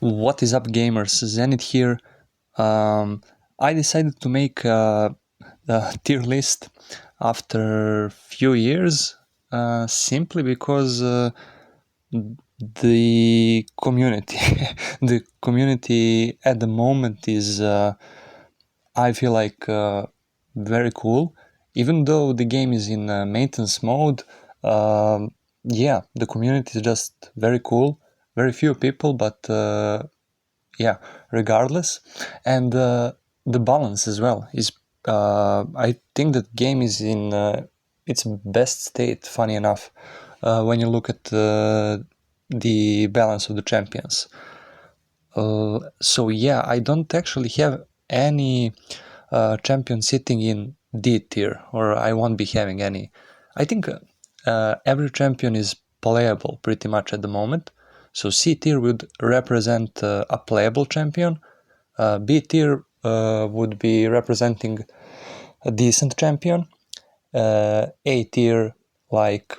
What is up, gamers? Zenith here. I decided to make a tier list after few years, simply because the community, the community at the moment is, I feel like, very cool. Even though the game is in maintenance mode, yeah, the community is just very cool. Very few people, but yeah, regardless. And the balance as well is, I think that game is in its best state, funny enough, when you look at the balance of the champions. So yeah, I don't actually have any champion sitting in D tier, or I won't be having any. I think every champion is playable pretty much at the moment. So C tier would represent a playable champion. B tier would be representing a decent champion. A tier like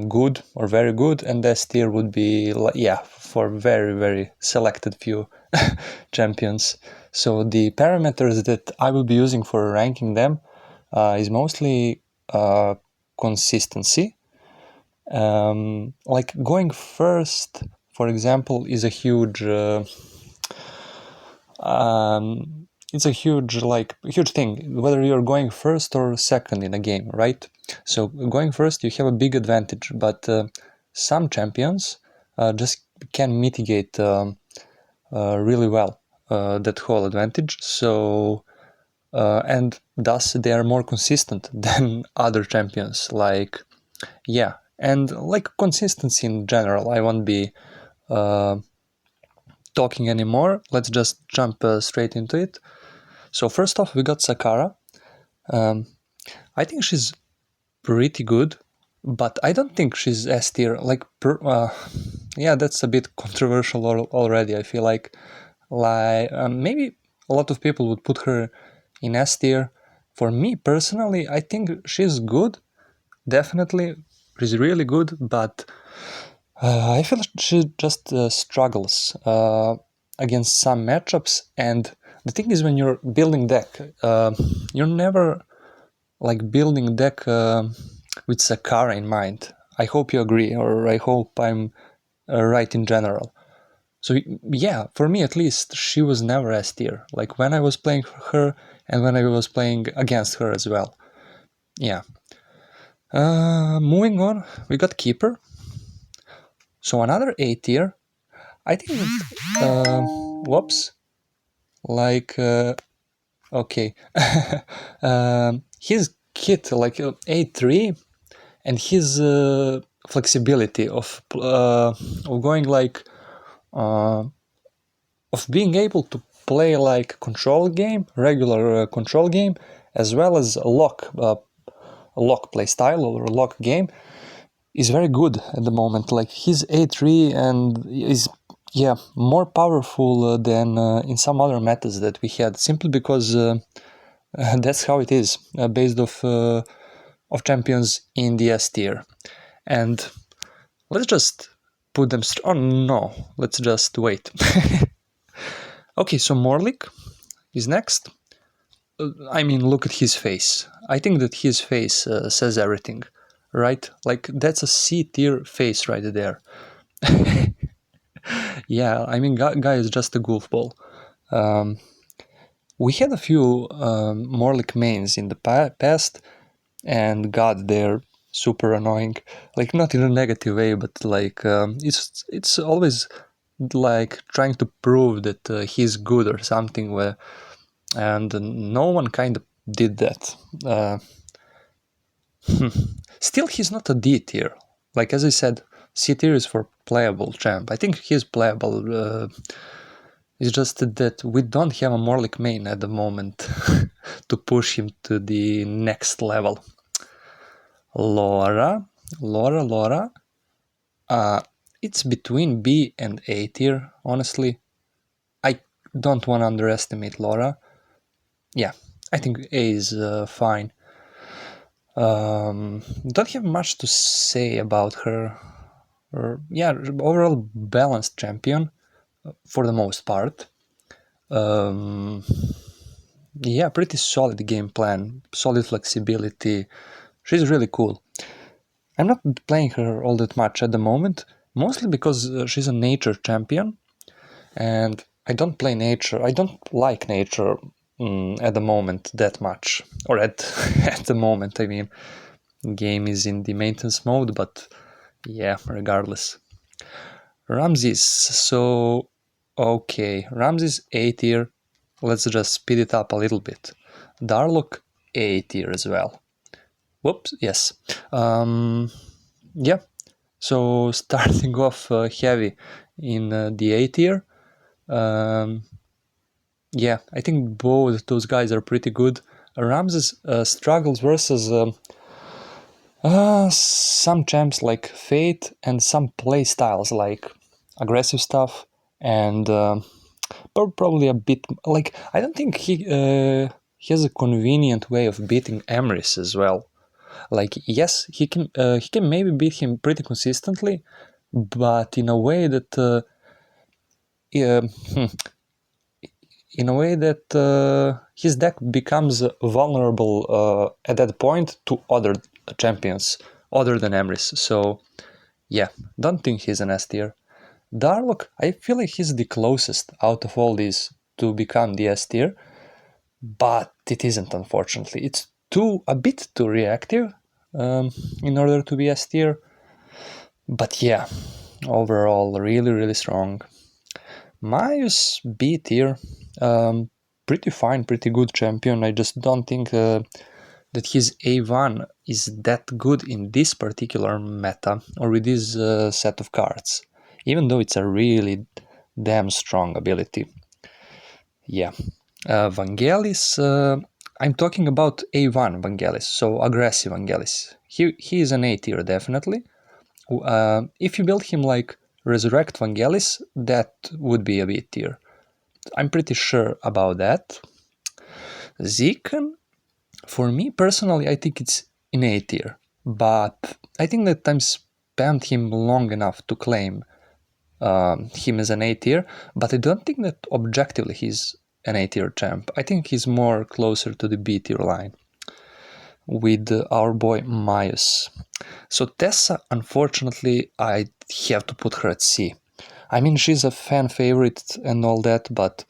good or very good, and S tier would be yeah, for very selected few champions. So the parameters that I will be using for ranking them is mostly consistency. Like going first, for example, is a huge it's a huge thing, whether you're going first or second in a game, right? So going first, you have a big advantage, but some champions just can mitigate really well that whole advantage. So and thus they are more consistent than other champions. Like, yeah, and like consistency in general. I won't be talking anymore. Let's just jump straight into it. So first off, we got Sakara. I think she's pretty good, but I don't think she's S tier. Like, yeah, that's a bit controversial already. I feel like maybe a lot of people would put her in S tier. For me personally, I think she's good. Definitely, she's really good, but I feel she just struggles against some matchups. And the thing is, when you're building deck, you're never like building deck with Sakara in mind. I hope you agree, or I hope I'm right in general. So yeah, for me at least, she was never S tier. Like when I was playing her and when I was playing against her as well. Yeah. Moving on, we got Keeper. So another A tier. I think that, whoops, like, okay. His kit, like A3, and his flexibility of going like, of being able to play like control game, regular control game, as well as a lock play style or a lock game, is very good at the moment. Like his A3 and is, yeah, more powerful than in some other metas that we had, simply because that's how it is, based of champions in the S tier. And let's just put them oh no, let's just wait. Okay, so Morlik is next. I mean, look at his face. I think that his face says everything, right? Like, that's a C tier face right there. Yeah, I mean, guy is just a goofball. We had a few Morlik mains in the past, and god, they're super annoying. Like, not in a negative way, but like, it's always like trying to prove that he's good or something, and no one kind of did that. Still, he's not a D tier. Like, as I said, C tier is for playable champ. I think he's playable. It's just that we don't have a Morlik main at the moment to push him to the next level. Laura. It's between B and A tier, honestly. I don't want to underestimate Laura. Yeah, I think A is fine. Don't have much to say about her. Yeah, overall balanced champion. for the most part. Yeah, pretty solid game plan, solid flexibility. She's really cool. I'm not playing her all that much at the moment, mostly because she's a nature champion, and I don't play nature. I don't like nature at the moment that much, or at at the moment. I mean, game is in the maintenance mode, but yeah, regardless. Ramses. So okay, Ramses A tier. Let's just speed it up a little bit. Darlock A tier as well. Whoops. Yes. Yeah. So starting off heavy in the A tier. Yeah, I think both those guys are pretty good. Ramses struggles versus some champs like Fate and some playstyles like aggressive stuff and probably a bit like I don't think he has a convenient way of beating Emrys as well. Like yes, he can maybe beat him pretty consistently, but in a way that uh, his deck becomes vulnerable at that point to other champions other than Emrys. So yeah, don't think he's an S tier. Darlock, I feel like he's the closest out of all these to become the S tier, but it isn't, unfortunately. It's a bit too reactive in order to be S tier. But yeah, overall, really, really strong. Maius B tier, pretty fine, pretty good champion. I just don't think that his A1 is that good in this particular meta or with this set of cards, even though it's a really damn strong ability. Yeah. Vangelis, I'm talking about A1 Vangelis, so aggressive Vangelis. He is an A tier, definitely. If you build him like Resurrect Vangelis, that would be a B tier. I'm pretty sure about that. Zekan, for me personally, I think it's in A tier, but I think that I'm spammed him long enough to claim him as an A tier, but I don't think that objectively he's an A tier champ. I think he's more closer to the B tier line with our boy Myus. So Tessa, unfortunately, I have to put her at C. I mean, she's a fan favorite and all that, but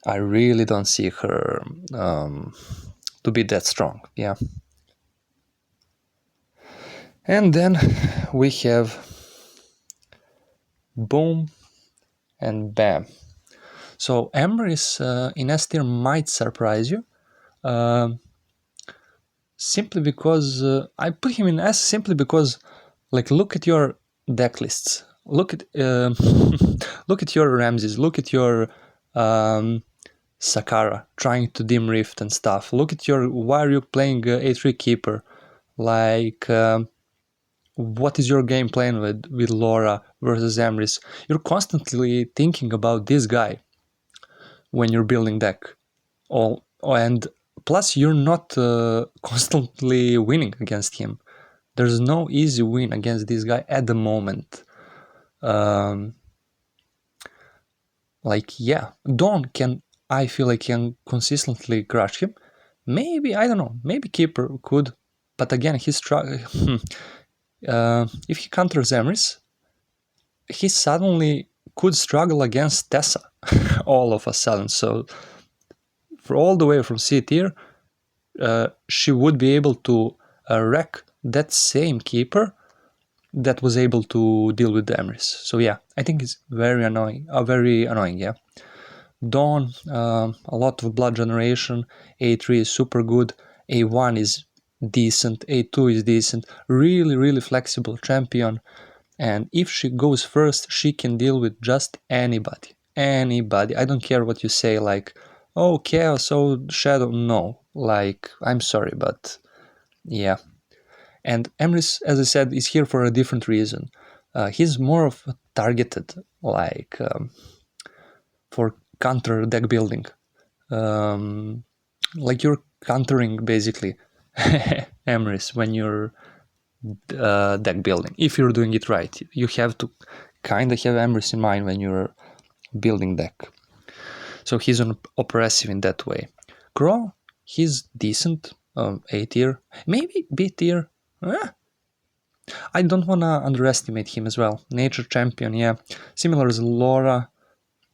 I really don't see her to be that strong, yeah. And then we have boom and bam. So Emrys in S tier might surprise you, simply because I put him in S simply because, like, look at your deck lists. Look at look at your Ramses. Look at your Sakara trying to dim rift and stuff. Look at your why are you playing A3 keeper? Like, what is your game plan with Laura versus Emrys? You're constantly thinking about this guy when you're building deck. And plus you're not constantly winning against him. There's no easy win against this guy at the moment. Like, yeah, Dawn I feel like can consistently crush him. Maybe, I don't know, maybe Keeper could, but again, if he counters Emrys, he suddenly could struggle against Tessa all of a sudden. So for all the way from C tier, she would be able to wreck that same keeper that was able to deal with the Emrys. So yeah, I think it's very annoying, yeah. Dawn, a lot of blood generation, A3 is super good, A1 is decent, A2 is decent, really, really flexible champion, and if she goes first, she can deal with just anybody. Anybody. I don't care what you say, like, oh, Chaos, oh, Shadow, no. Like, I'm sorry, but yeah. And Emrys, as I said, is here for a different reason. He's more of a targeted, like, for counter deck building. Like you're countering basically Emrys when you're deck building. If you're doing it right, you have to kind of have Emrys in mind when you're building deck. So he's oppressive in that way. Crow, he's decent, A tier, maybe B tier. I don't want to underestimate him as well. Nature champion, yeah. Similar as Laura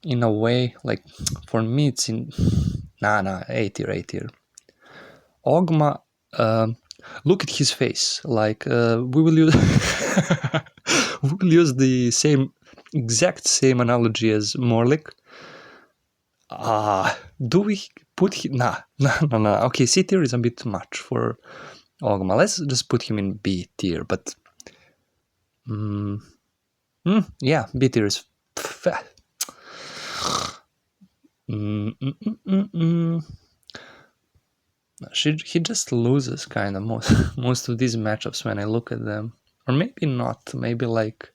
in a way. Like, for me, it's in... Nah, A tier, A tier. Ogma, look at his face. Like, we will use... we will use the exact same analogy as Morlik. Do we put him... Nah. Okay, C tier is a bit much for Ogma. Let's just put him in B tier, but... yeah, B tier is... He just loses kind of most of these matchups when I look at them. Or maybe not. Maybe like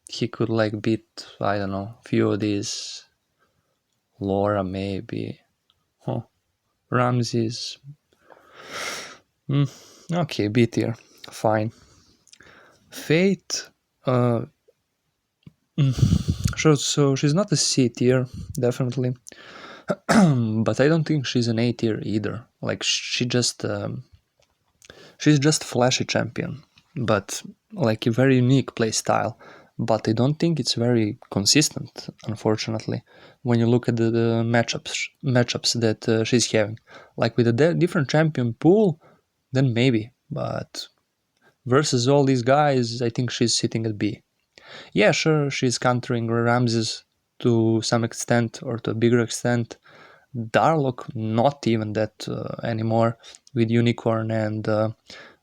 he could like beat, I don't know, few of these. Laura maybe. Ramses. Okay, B tier. Fine. Fate. So she's not a C tier, definitely. But I don't think she's an A tier either. Like she's just flashy champion, but like a very unique play style. But I don't think it's very consistent, unfortunately, when you look at the matchups that she's having. Like with a different champion pool, then maybe. But versus all these guys, I think she's sitting at B. Yeah, sure, she's countering Ramses to some extent or to a bigger extent. Darlock, not even that anymore, with Unicorn and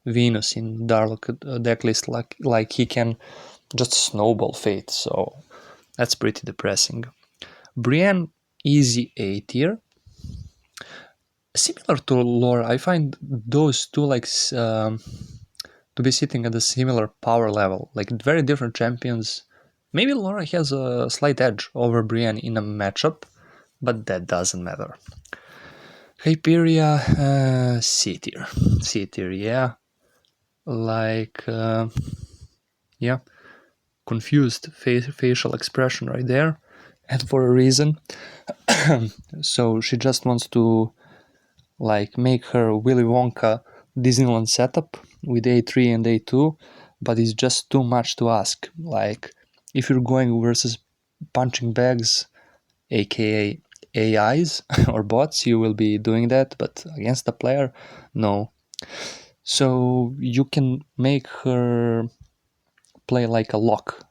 Venus in Darlock decklist, like he can just snowball Fate, so that's pretty depressing. Brienne, easy A tier. Similar to Laura, I find those two like to be sitting at a similar power level, like very different champions. Maybe Laura has a slight edge over Brienne in a matchup, but that doesn't matter. Hyperia, C tier. C tier, yeah. Like, yeah, confused facial expression right there, and for a reason. So she just wants to, like, make her Willy Wonka Disneyland setup with A3 and A2, but it's just too much to ask. Like, if you're going versus punching bags, aka AIs or bots, you will be doing that, but against the player, no. So you can make her play like a lock,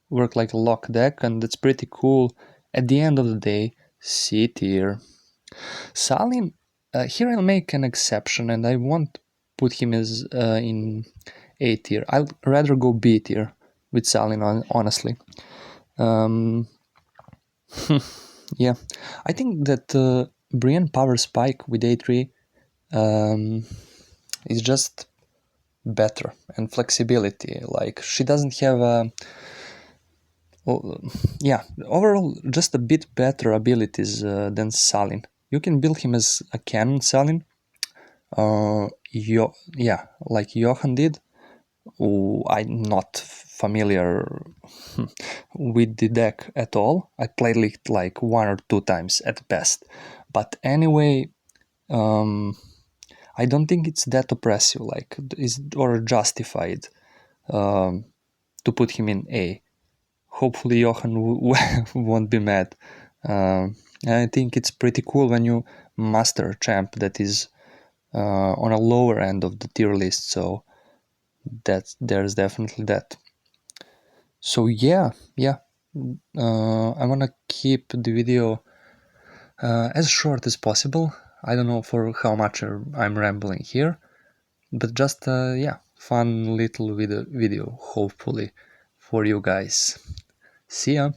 work like a lock deck, and it's pretty cool. At the end of the day, C tier. Salin, here I'll make an exception, and I won't put him as in A tier. I'll rather go B tier with Salin, honestly. Yeah, I think that Brienne Power Spike with A3 is just better, and flexibility. Like, she doesn't have overall just a bit better abilities than Salin. You can build him as a cannon Salin, like Johan did. I'm not familiar with the deck at all. I played it like 1 or 2 times at best. But anyway, I don't think it's that oppressive, like, or justified to put him in A. Hopefully Johan won't be mad. I think it's pretty cool when you master a champ that is on a lower end of the tier list, so there's definitely that. So yeah, I want to keep the video as short as possible. I don't know for how much I'm rambling here, but just fun little video hopefully for you guys. See ya.